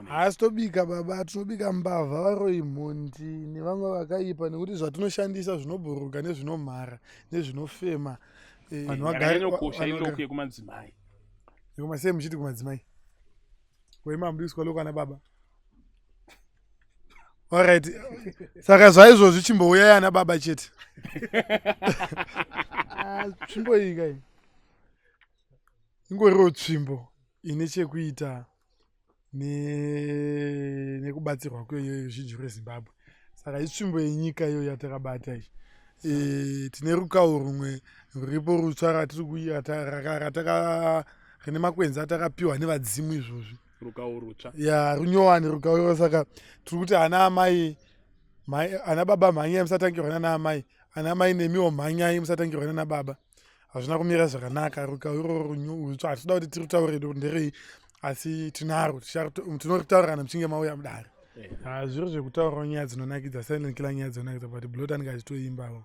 Haasi tobika baba, tinobika mbavha, varoi mhundi nevamwe vakaipa, nekuti zvatinoshandisa zvinobhururuka nezvinomhara nezvinofema. Yakanyanyokosha iloko yekumadzimai. Sei muchiti kumadzimai? Weimambiswa loko ana baba. Alright. Saka zvaizvozvi chimbouyai ana baba chete. Tsvimbo iyi kai ingoriwo tsvimbo ine chekuita nekubatsirwa kwezhinji rweZimbabwe. Saka itsvimbo yenyika iyo yatakabata iyi. Tine rukau rumwe ruripo rutsva rine makwenzi atakapiwa nevadzimu izvozvi. Rukau rutsva. Runyowani rukau. Saka tiri kuti ana baba mhanyai musatangirwa nana amai, ana amai nemiwo mhanyai musatangirwa nana baba. Hazvina kumira zvakanaka. Rukau iroro rutsva hatida kuti tirutaure nderei, asi tinaro tinoritaura kana muchinge mauya mudare. Zviro zvekutaurawo nyaya dzinonakidza, silent killer nyaya dzinonakidza, but Blood anenge achitoimbawo.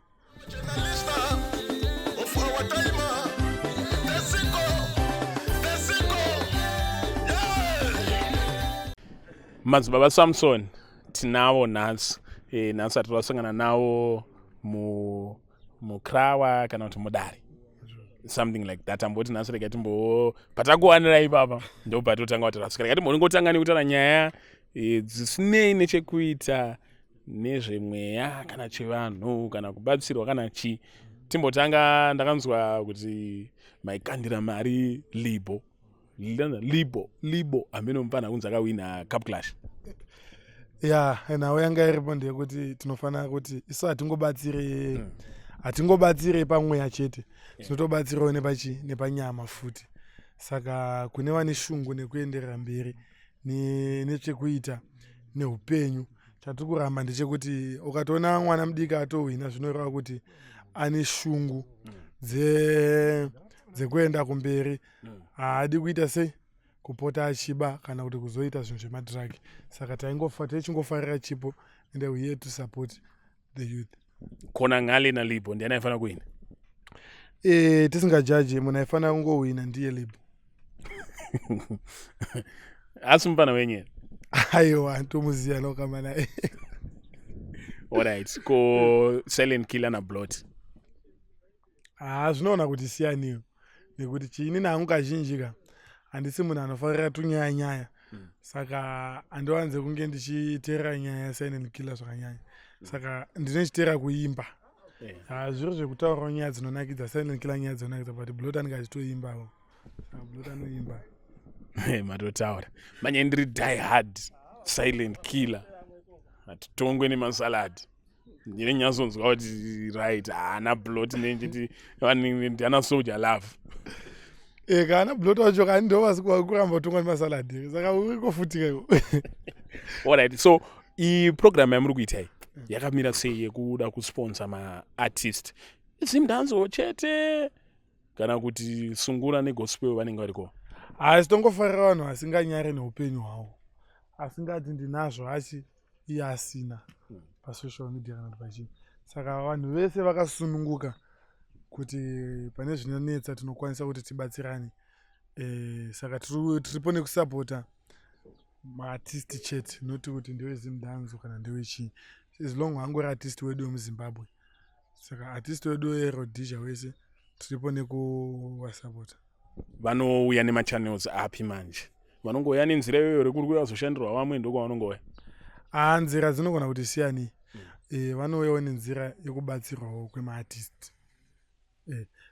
Madzibaba Samson tinavo nhasi. Nhasi atirasangana nawo mukrawa kana kuti mudare. Something like that. Amboti nhasi rega timbo patakuwanirai baba ndo patotanga kuti rasika. Rega timboningotanga nekutaura nyaya dzisinei nechekuita nezvemweya kana chevanhu kana kubatsirwa kana chi. Timbotanga ndakanzwa kuti maikandira mari Libo ameno mupana kunzi akawina Cup Clash. Nawo yanga iripo ndeyekuti tinofanira kuti isu hatingobatsirei pamweya chete, tinotobatsirawo nepanyama futi. Saka kune vane shungu nekuenderera mberi nechekuita neupenyu, chatiri kuramba ndechekuti ukatoona mwana mudiki atohwina zvinoreva kuti ane shungu dzekuenda kumberi. Haadi kuita sei kupota achiba kana kuti kuzoita zvinhu zvemadiragi. Saka taichingofarira chipo and we here to support the youth. Kona Ngale naLibo ndiani aifanira kuwina? Tisingajaji munhu aifanira kungohwina ndiye Libo. Asi mupana wenyere. Aiwa tomuziya nokama naye. Alright, ko Silent Killer naBlood. Zvinoona kuti siyaniwo, nekuti chiini nangu kazhinji ka handisi munhu anofarira tunyaya. Saka handiwanze kunge ndichiteerera nyaya yaSilent Killer zvakanyanya. Saka ndinochiteera kuimba. Zviro zvekutaurawo nyaya dzinonakidza, Silent Killer nyaya dzinonakidza, but Blood anenge achitoimbawo. Saka Blood anoimba. Matotaura manye ndiri die hard Silent Killer, hatitongwe nemasaladi. Ndine nyazonzwa kuti right haana Blood nenjiti ndiana soldier love. Kana Blood wacho kani ndo kuramba utongwa nemasaladi. Saka uriko futi kayo. Alright, so program yamuri kuita iyi yakamira sei yekuda kusponsor ma-artist zimdanzo chete kana kuti Sungura neGospel vanenge variko? Sitongofarira vanhu asinganyare neupenyu hwavo, asingati ndinazvo asi iye asina pasocial media kana pachii. Saka vanhu vese vakasununguka kuti pane zvinonetsa tinokwanisa kuti tibatsirane. Saka tiripo nekusapota maartist chete, noti kuti ndewezimdanzo kana ndewechii, as long angori artist wedu wemuZimbabwe. Saka artist wedu weRhodesia wese tiripo nekuwasapota. Vanouya nemachannels api manje? Vanongouya nenzira iyoyo rekuri kuzoshandirwa vamwe ndokwavanongouya? Nzira dzinogona kuti siyani. Vanouyawo nenzira yekubatsirwawo kwemaartist.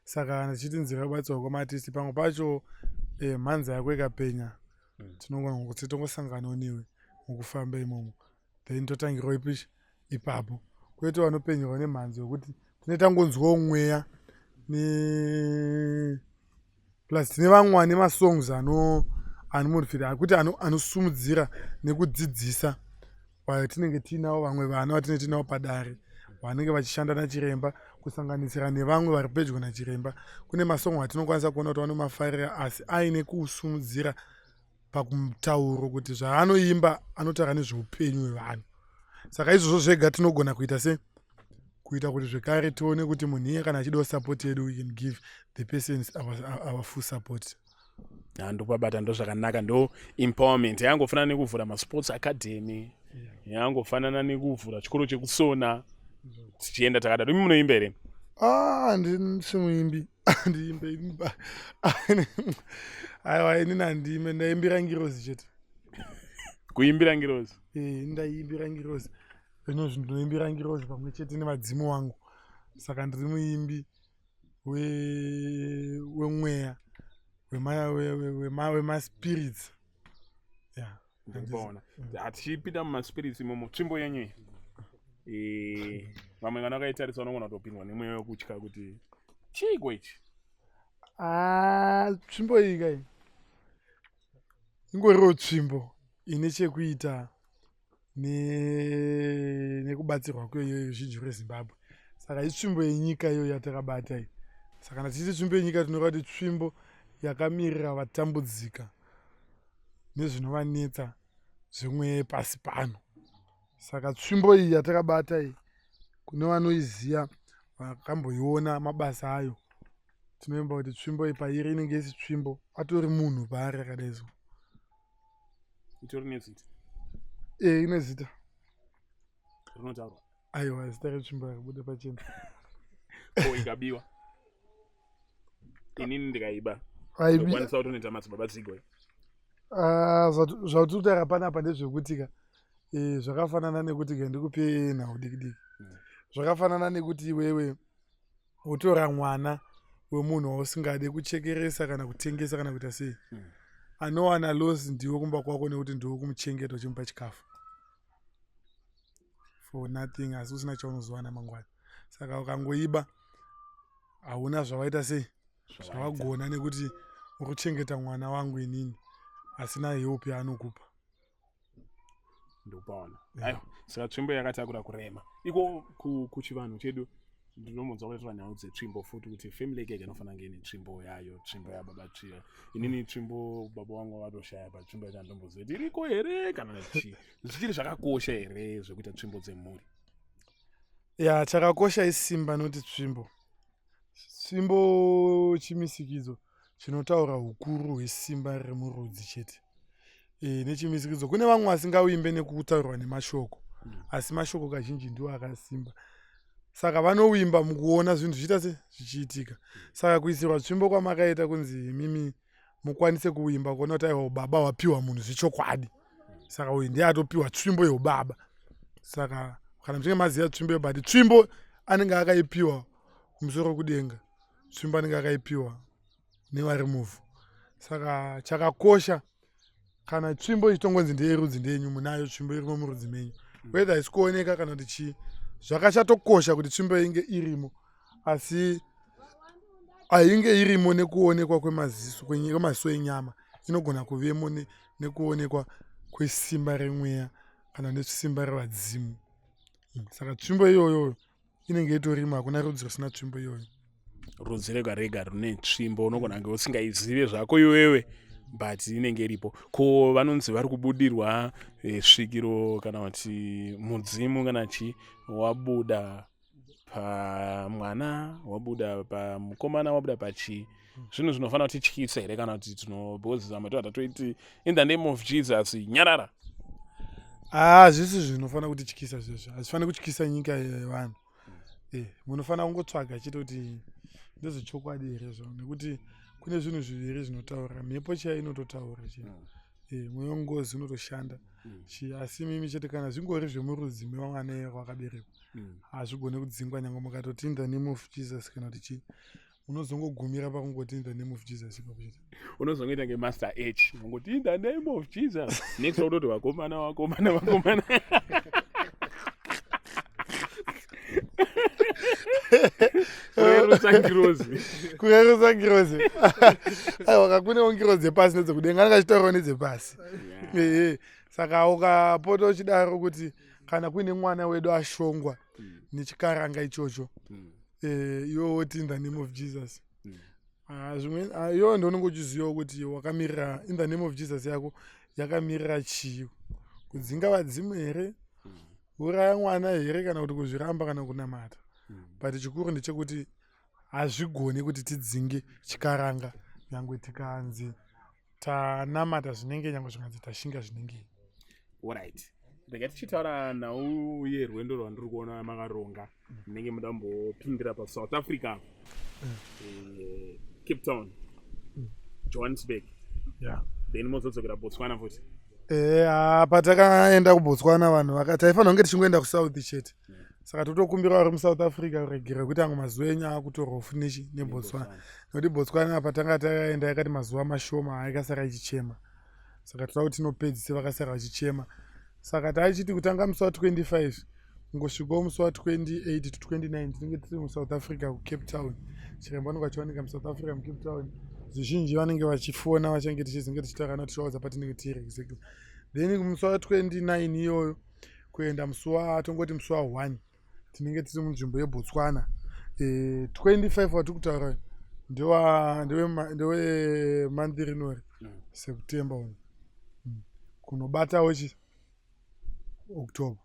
Saka ndichiti nzira yekubatsirwa kwemaartist pamwe pacho mhanza yako ikapenya tinogona kuti tongosanganawo newe mukufamba imomo, then totangirawo ipishi ipapo. Kwete vanopenyerwa nemhanza yokuti tinoita ngonzwawo mweya plus tine vamwe vane masongs anomodifida kuti anosumudzira nekudzidzisa. Tinenge tiinawo vamwe vana vatinenge tiinawo padare vanenge vachishanda nachiremba kusanganisira nevamwe vari pedyo nachiremba. Kune masongo atinokwanisa kuona kuti vanomafarira asi aine kusumudzira pakutauro kuti zvaanoimba anotaura nezveupenyu hwevanhu. Saka izvozvo zvega tinogona kuita sei? Kuita kuti zvekare tione kuti munhu iye kana achidawo support yedu we can give the persons our full support. ndopabata ndo zvakanaka, ndo empowerment yangofanana nekuvhura masports academy, yangofanana nekuvhura chikoro chekusona tichienda takadaro. Imi munoimba here? Simuimbi ndiimbe imba aiwa inini handime, ndaimbira ngirozi chete. Kuimbira ngirozi? Ndaiimbira ngirozi. Zvino ndinoimbira ngirozi pamwe chete nevadzimu wangu, saka ndiri muimbi wemweya wemaspirits. Ndikuona hatichipinda mumaspirits imomo, tsvimbo yenyu vamwe vana vakaitarisa vanogona kutopindwa nemweya wekutya kuti chiiko ichi. Tsvimbo iyi kai ingoriwo tsvimbo ine chekuita nekubatsirwa kweruzhinji rweZimbabwe, saka itsvimbo yenyika iyo yatakabata iyi. Saka kana tichiti tsvimbo yenyika tinoreva kuti tsvimbo yakamirira vatambudzika nezvinovanetsa zvemweya pasi pano. Saka tsvimbo iyi yatakabata iyi, kune vanoiziva vakamboiona mabasa ayo, tinoimba kuti tsvimbo iyi pairi inenge isi tsvimbo, atori munhu paari akadaiso. Itori nezita? Ine zita. Rinotaurwa? Aiwa, zita retsvimbo yakabuda pachena. Ikabiwa? Inini ndikaiba Aibi. kwanisa kutonoita madzibabadzigo. Zvautitaura panapa ndezvekuti ka zvakafanana nekuti ka ndikupe nhau diki. Zvakafanana nekuti iwewe utora mwana wemunhu wausingade kuchekeresa kana kutengesa kana kuita sei. Anowana loss ndiwe kumba kwako nekuti ndiwe kumuchengeta uchimupa chikafu. For nothing, asi usina chaunozowana mangwana. Saka ukangoiba hauna zvawaita sei zvawagona nekuti ukuchengeta mwana wangu inini, asina help yaanokupa. Ndopaona. Aiwa, saka tsvimbo yakatakura kurema. Iko kuchivanhu chedu ndinombonzwa kutaura nhau dzetsvimbo futi kuti family yake inofanira kunge ine tsvimbo yayo, tsvimbo yababa tsvira. Inini tsvimbo baba wangu watoshaya patsvimbo yacho ndomboziva kuti iriko here kana chii. Zvichiri zvakakosha here zvekuita tsvimbo dzemhuri? Chakakosha isimba noti tsvimbo chimisikidzo chinotaura hukuru hwesimba remurudzi chete. Nechimisikidzo kune vamwe vasingauimbe nekutaurwa nemashoko, asi mashoko kazhinji ndiwo akasimba. Saka vanouimba mukuona zvinhu zvichiita zvichiitika. Saka kuisirwa tsvimbo kwamakaita kunzi mimi mukwanise kuimba kuona kuti aiwa ubaba hwapiwa munhu zvechokwadi. Saka uyu ndiye atopiwa tsvimbo yeubaba. Saka kana muchinge maziva tsvimbo yeubaba, tsvimbo anenge akaipiwa kumusoro kudenga, tsvimbo anenge akaipiwa nevari muvhu. Saka chakakosha kana tsvimbo ichitongonzi ndeyerudzi ndenyu, munayo tsvimbo irimo murudzi menyu, whether isi kuoneka kana kuti chii. Zvakachatokosha kuti tsvimbo inge irimo, asi ainge irimo nekuonekwa kwemaziso enyama, inogona kuvemo nekuonekwa kwesimba remweya kana nesimba revadzimu. Saka tsvimbo iyoyo inenge itorimo, hakuna rudzi rusina tsvimbo iyoyo. Rudzi rega rega rune tsvimbo unogona kunge usingaizive zvako iwewe, but inenge iripo. Ko vanonzi vari kubudirwa svikiro kana kuti mudzimu kana chi, wabuda pamwana, wabuda pamukomana, wabuda pachi. Zvinhu zvinofanira kutityisa here kana kuti tinobhozisa matota toiti in the name of Jesus nyarara? Zvisi zvinofanira kutityisa zvizvo, hazvifaniri kutyisa nyika yevanhu. Munofanira kungotsvaga chete kuti ndezvechokwadi here zvo, nekuti kune zvinhu zviviri zvinotaura. Mhepo chaiyo inototaura chii, mweya wongozi unotoshanda chii, asi mimi chete kana zvingori zvemurudzi mevamwana wakaberekwa, hazvigone kudzingwa nyange mukatoti in the name of Jesus kana kuti chii. Unozongogumira pakungoti in the name of Jesus ipapo chete. Unozongoita ngemaster H, ungoti in the name of Jesus. Next unototi vakomana. Kurerusa ngirozi. Aiwa, kunewo ngirozi dzepasi nedzekudenga, anenge achitaurawo nedzepasi. Saka ukapota uchidaro kuti kana kuine mwana wedu ashongwa nechikaranga ichocho, iwe woti in the name of Jesus. Iwo ndonenge uchizivawo kuti wakamirira in the name of Jesus yako yakamirira chii, kudzinga vadzimu here, uraya mwana here, kana kuti kuzviramba kana kunamata. But chikuru ndechekuti hazvigone kuti tidzinge chikaranga nyangwe tikanzi tanamata zvinenge nyange zvikanzi tashinga zvinenge. Alright, rega tichitaura nhau yerwendo rwandiri kuona makaronga munenge muda kumbopindira paSouth Africa, Cape Town, Johannesburg, then mozodzokera Botswana futi. Patakaenda kuBotswana vanhu vakati taifanira kunge tichingoenda kuSouth chete, saka totokumbira vari muSouth Africa kuregera kuti amwe mazuva enyu akutorwa finishi neBotswana, nokuti Botswana patanga takaenda yakati mazuva mashoma aikasara ichichema, saka toda kuti tinopedzise vakasara vachichema. Saka taichiti kutanga musi wa25 ngosvikawo musi wa28 to 29 tinenge tiri muSouth Africa kuCape Town. Chiremba anenge achiwanika muSouth Africa muCape Town, zvizhinji vanenge vachifona vachange tichizenge tichitaura tichivaudza patinenge tiri exactly. Then musi wa29 iyoyo kuenda tongoti musi wa1 tinenge tiri munzvimbo yeBotswana. 25 watiri kutaura ndewe month rinori September uno kunobatawo October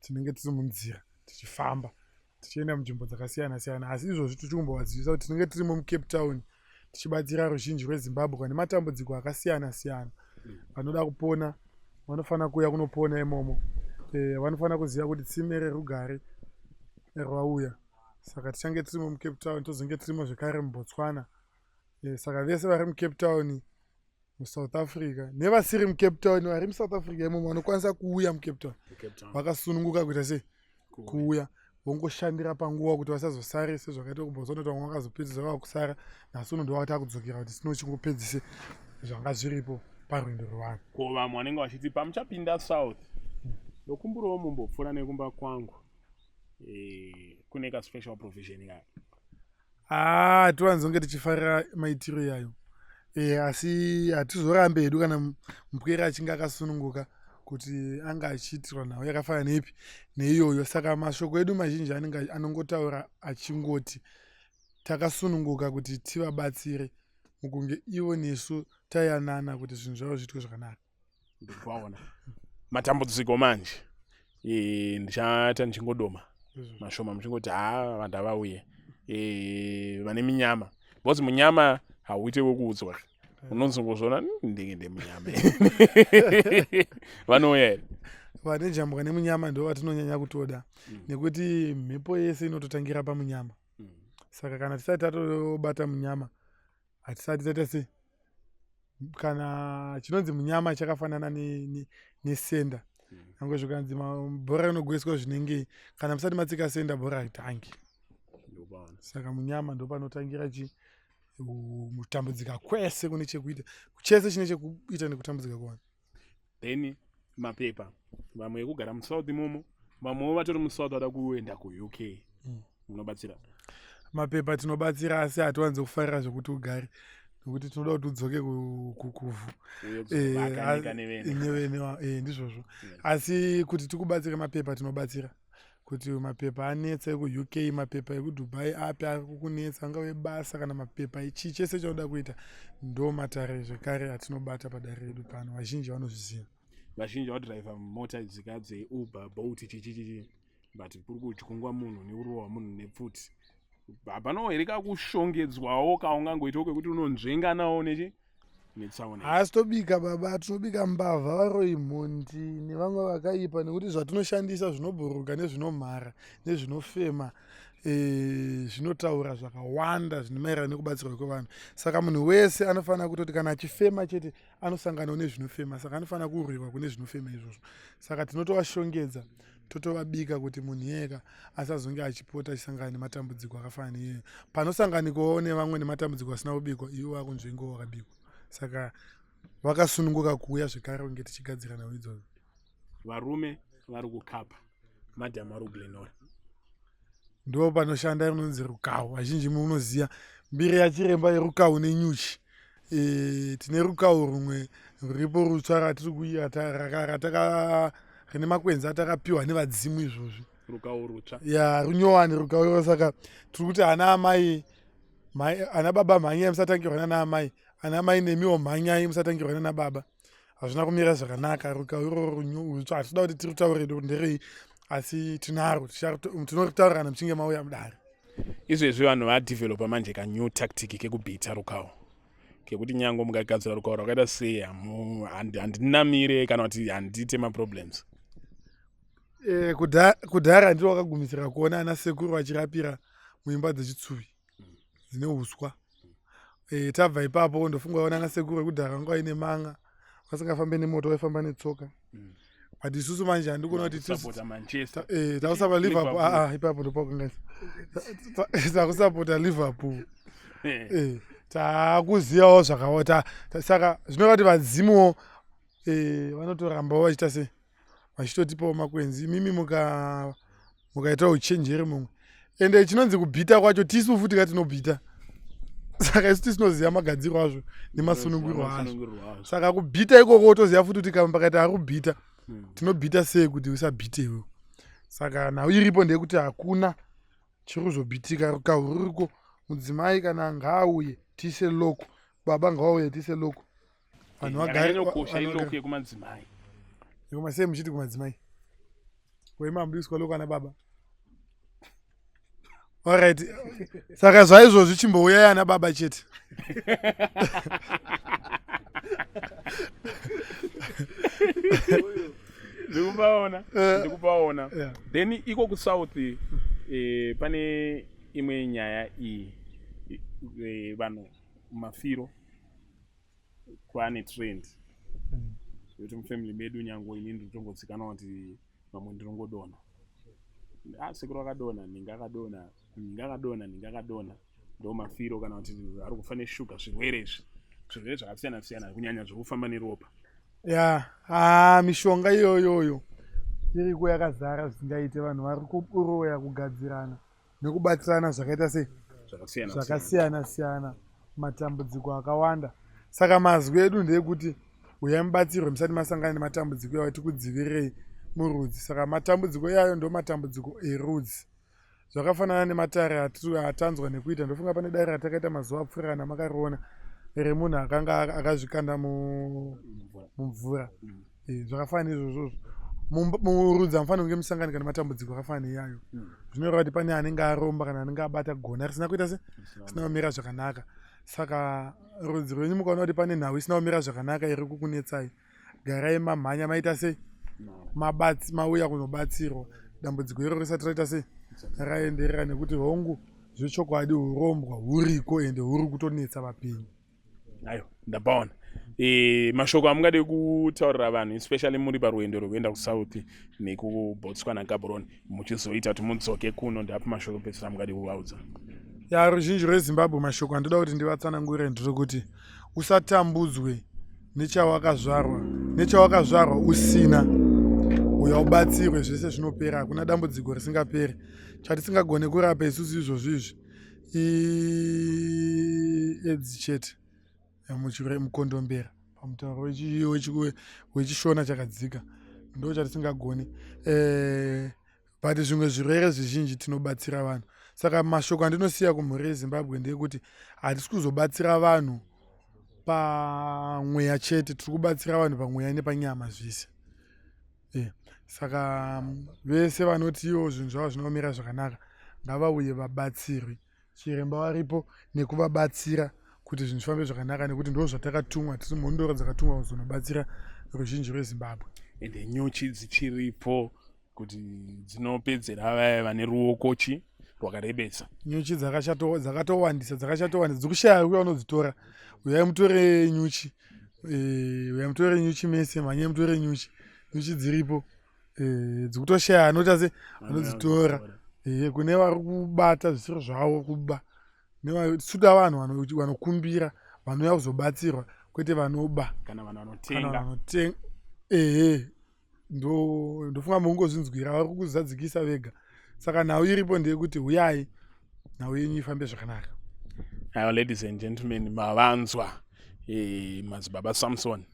tinenge tiri munzira tichifamba tichienda munzvimbo dzakasiyana siyana, asi izvozvi tichikumbovadzivisa kuti tinenge tiri muCape Town tichibatsira ruzhinji rweZimbabwe nematambudziko akasiyana siyana. Vanoda kupona vanofana kuuya kunopona imomo, vanofana kuziva kuti tsime rerugare rwauya, saka tichange tiri muCape Town tozenge tirimo zvekare muBotswana. Saka vese vari muCape Town muSouth Africa nevasiri muCape Town vari muSouth Africa imomo vanokwanisa kuuya muCape Town vakasununguka kuita sei kuuya vongoshandira panguva kuti vasazosare sezvakaita kuBotswana kuti vamwe vakazopedzisa vakusara, nhasi uno ndovati akudzokera kuti tinochingopedzise zvanga zviripo parwendo rwavo. Ko vamwe vanenge vachiti pamuchapinda South ndokumburawo mumbopfuura nekumba kwangu, kune ka special provision yayo. Hatiwanzonge tichifarira maitiro yayo, asi hatizorambe hedu kana mupwere achinge akasununguka kuti anga achiitirwa nhau yakafanana neipi neiyoyo. Saka mashoko edu mazhinji anongotaura achingoti takasununguka kuti tivabatsire mukunge ivo nesu tayanana kuti zvinhu zvavo zviitwe zvakanaka. Ndikuvaona matambudziko manje ndichata ndichingodoma mashoma muchingoti vanhu havauye vane minyama, because munyama hauite wekuudzwa, unonzongozvona ndenge munyama vanouya here vane njambwa nemunyama ndo vatinonyanya kutoda, nekuti mhepo yese inototangira pamunyama. Saka kana tisati tatobata munyama hatisati taita sei, kana chinonzi munyama chakafanana nesenda, nyange zvikanzi bhora rinogoiswa zvinenge kana musati matsika senda bhora haritangi. Saka munyama ndo panotangira kutambudzika kwese kune chekuita chese chine chekuita nekutambudzika kwanhu. Then mapepa vamwe vekugara muSouth imomo, vamwewo vatori muSouth vada kuenda kuUK, munobatsira mapepa tinobatsira, asi hatiwanze kufarira zvokuti ugare nokuti tinoda kuti udzoke kukuvhu ndizvozvo. Asi kuti tikubatsire mapepa tinobatsira, kuti mapepa anetsa ekuUK, mapepa ekuDubai api akukunetsa, angave basa kana mapepa echi chese chaunoda kuita, ndo matare zvekare atinobata padare redu pano. Vazhinji vanozviziva, vazhinji vadhiraivha mota dzika dzeUber, Bolt chichichichi, but kuri kutyungwa munhu neurohwa munhu nepfuti. Panohereka kushongedzwawo kaungangoita kwekuti unonzvenganawo netsaona. Asi tobika baba, tinobika mbavha, varoi mhondi nevamwe vakaipa, nekuti zvatinoshandisa zvinobhuruka nezvinomhara nezvinofema zvinotaura zvakawanda zvine maererano nekubatsirwa kwevanhu. Saka munhu wese anofanira kutoti kana achifema chete anosanganawo nezvinofema, saka anofanira kurwiwa kune zvinofema izvozvo. Saka tinotovashongedza totovabika kuti munhu yega asazonge achipota achisangana nematambudziko akafanana neiyo. Panosanganikawo nevamwe nematambudziko asina kubikwa, iwo akunzvengo wakabikwa. Saka vakasununguka kuuya zvekare kunge tichigadzira nhau idzodzo. Varume vari kukapa, madhamu vari kuGlenora, ndo panoshanda inonzi Rukau. Vazhinji munoziva mbiri yachiremba yeRukau nenyuchi. Tine Rukau rumwe ruripo rutsva ratiri kuita rine makwenzi atakapiwa nevadzimu izvozvi. Rukau rutsva runyowani Rukau iro. Saka tiri kuti ana amai, ana baba mhanyai musatangirwa nana amai, ana mai nemiwo mhanyai musatangirwa nana baba. Hazvina kumira zvakanaka. Rukau iro rutsva hatida kuti tirutaure nderei, asi tinaro tinoritaura kana muchinge mauya mudare. Izvezvi vanhu vadhivhelopa manje kanew tactic kekubhita Rukau. kekuti nyange mukagadzira rukauro rwakaita sei handinamire kana kuti handiite maproblems. Kudhara ndiro wakagumisira kuona ana sekuru vachirapira muimba dzechitsuvi dzine uswa. Tabva ipapo ndofunga kuona ana sekuru ekudhara vanga vaine manga vasingafambe nemoto vaifamba netsoka. But isusu manje handikuona kuti takusapota Liverpool. Ipapo ndopakangaisa takusapota Liverpool. Takuzivawo zvakaota. Saka zvinova kuti vadzimuwo vanotorambawo vachita sei vachitotipawo makwenzi. Mimi mukaita uchenjeri mumwe. Ende chinonzi kubhita kwacho tisu futi katinobhita. Saka isu tisinoziva magadziro azvo nemasunungiro azvo. Saka kubhita ikoko toziva futi kuti kamba kaita arikubhita tinobhita sei kuti usabhite iwewe. Saka nhau iripo ndeyekuti hakuna chiri kuzobhitika. Kahuriko mudzimai kana ngaauye tiise loko, baba ngaauye tiise loko. Vanhu vagare loko yekumadzimai. Sei muchiti kumadzimai? Weimambiswa loko ana baba. Alright. Saka zvaizvozvi chimbouyai ana baba chete. Ndikupaona. Then iko kusouth pane imwe nyaya iyi vanhu mafiro kwane trend kuti mufamily medu nyange ini ndinotongotsikanwa kuti mamwe ndinongodona. Sekuru akadona, ninga akadona ndo mafiro kana kuti ari kufa neshuga, zvirwere zvakasiyana siyana kunyanya zvokufamba neropa. Mishonga iyoyoyo iriko yakazara zvisingaite. Vanhu vari kuroya kugadzirana nekubatsirana zvakaita sei zvakasiyana siyana, matambudziko akawanda. Saka mazwi edu ndeyekuti uyai mubatsirwe musati masangana nematambudziko iwayo tikudzivirirei murudzi. Saka matambudziko iyayo ndo matambudziko erudzi. Zvakafanana nematare atanzwa nekuita. Ndofunga pane dare ratakaita mazuva apfuurana makariona remunhu akanga akazvikanda mumvura. Zvakafanana izvozvo. Murudzi hamufaniri kunge musangani kana matambudziko akafanana neiyayo. Zvinoreva kuti pane anenge aromba kana anenge abata gona risina kuita se risina kumira zvakanaka. Saka rudzi rwenyu mukaona kuti pane nhau isina kumira zvakanaka iri kukunetsai, garai mamhanya maita sei mauya kunobatsirwa dambudziko iro risati raita sei raenderera, nekuti hongu zvechokwadi urombwa huriko ende huri kutonetsa vapenyu. Ayo ndapaona. Mashoko amungade kutaurira vanhu especially muri parwendo rwekuenda kusouth nekuBotswana Gaborone muchizoita kuti mudzoke kuno, ndapo mashoko pedzisira amungade kuvaudza? Ruzhinji rweZimbabwe mashoko andoda kuti ndivatsanangurire ndiri kuti usatambudzwe nechawakazvarwa usina, uya ubatsirwe, zvese zvinopera. Hakuna dambudziko risingaperi. Chatisingagone kurapa isusu izvozvizvi edzi chete mukondombera pamutauro wechishona chakadzika, ndo chatisingagone. But zvimwe zvirwere zvizhinji tinobatsira vanhu. Saka mashoko andinosiya kumhuri yeZimbabwe ndeyekuti hatisi kuzobatsira vanhu pamweya chete, tiri kubatsira vanhu pamweya nepanyama zvese. Saka vese vanoti iwo zvinhu zvavo zvinomira zvakanaka ngavauye vabatsirwe. Chiremba varipo nekuvabatsira kuti zvinhu zvifambe zvakanaka, nekuti ndo zvatakatumwa. Tiri mhondoro dzakatumwa kuzonobatsira ruzhinji rweZimbabwe. Ende nyuchi dzichiripo kuti dzinopedzera vaya vane ruokochi rwakarebesa. Nyuchi dzakatowandisa dzikushaya uya unodzitora. Uyai mutore nyuchi. Uyai mutore nyuchi mese, mhanye mutore nyuchi. Nyuchi dziripo. Dzikutoshaya anoita se anodzitora. Kune vari kubata zvisiro zvavo kuba. Suda vanhu vanokumbira, vanouya kuzobatsirwa, kwete vanoba kana vanhu vanotenga. Ndofunga mungozvinzwira vari kukuzadzikisa vega. Saka nhau iripo ndeyekuti uyai nhau yenyu ifambe zvakanaka. Ladies and gentlemen, mavanzwa madzibaba Samson,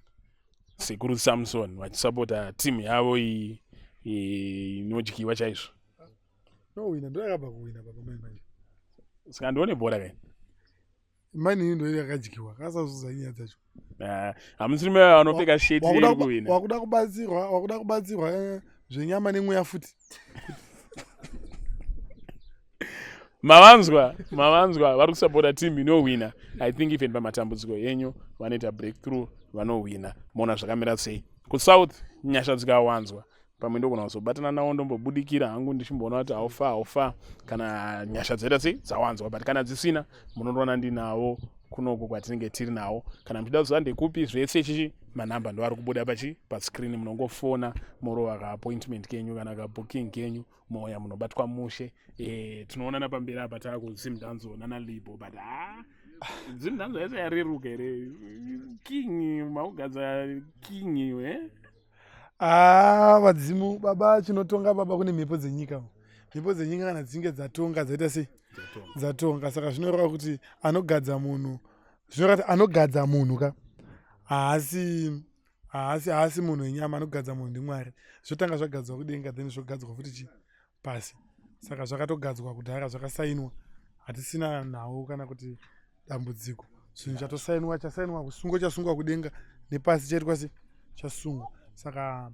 sekuru Samson vachisapota timu yavo iyi inodyiwa chaizvo. Nowina ndo yakabva kuwina baba mai manje. Saka ndione bhora kai. Mani ndo yakadyiwa. Kasazudza nyaya dzacho. Hamusiri vanopfeka sheti iri kuwina. Wakuda kubatsirwa zvenyama nemweya futi. mavanzwa vari kusapota team inowina. I think even pamatambudziko yenyu vanoita breakthrough vanowina. Mona zvakamira sei kusouth? Nyasha dzikawanzwa pamwe ndogona kuzobatana navo ndombobudikira hangu ndichimboona kuti haufa kana nyasha dzoita sei dzawanzwa, but kana dzisina munoona ndinavo kunoko kwatinenge tiri nawo. Kana muchida kuziva ndekupi zvese chichi manhamba ndo ari kubuda pascreen, munongofona morova kaappointment kenyu kana kabooking kenyu mouya munobatwa mushe. Tinoonana pamberi apa taakuzimdanzo nanalibo, but zimdanzo yese yareruka here king maugadza king vadzimu baba chinotonga baba kune mhepo dzenyika. Mhepo dzenyika kana dzinge dzatonga dzaita sei dzatonga, saka zvinoreva kuti anogadza munhu, zvinoreva kuti anogadza munhu ka haasi munhu wenyama, anogadza munhu ndimwari. Zvotanga zvagadzwa kudenga then zvogadzwa futi pasi, saka zvakatogadzwa kudhara, zvakasainwa. Hatisina nhau kana kuti dambudziko, zvinhu chatosainwa kusungo chasungwa kudenga nepasi chaitwa sei chasungwa. Saka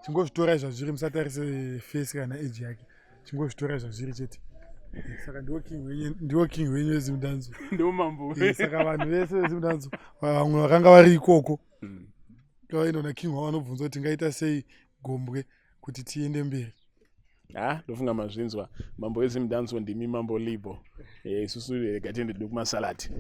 chingozvitora izvazviri, musatarise face kana age yake, chingozvitora izvazviri chete. Saka ndiwo king wenyu wezimdanzo, ndo mambo. Saka vanhu vese vezimdanzo vamwe vakanga vari ikoko vaindoona king wavo vanobvunza kuti ngaita sei gombwe kuti tiende mberi. Ndofunga mazvinzwa. Mambo wezimdanzo ndimi mambo libo. Isusu gatende kumasalati.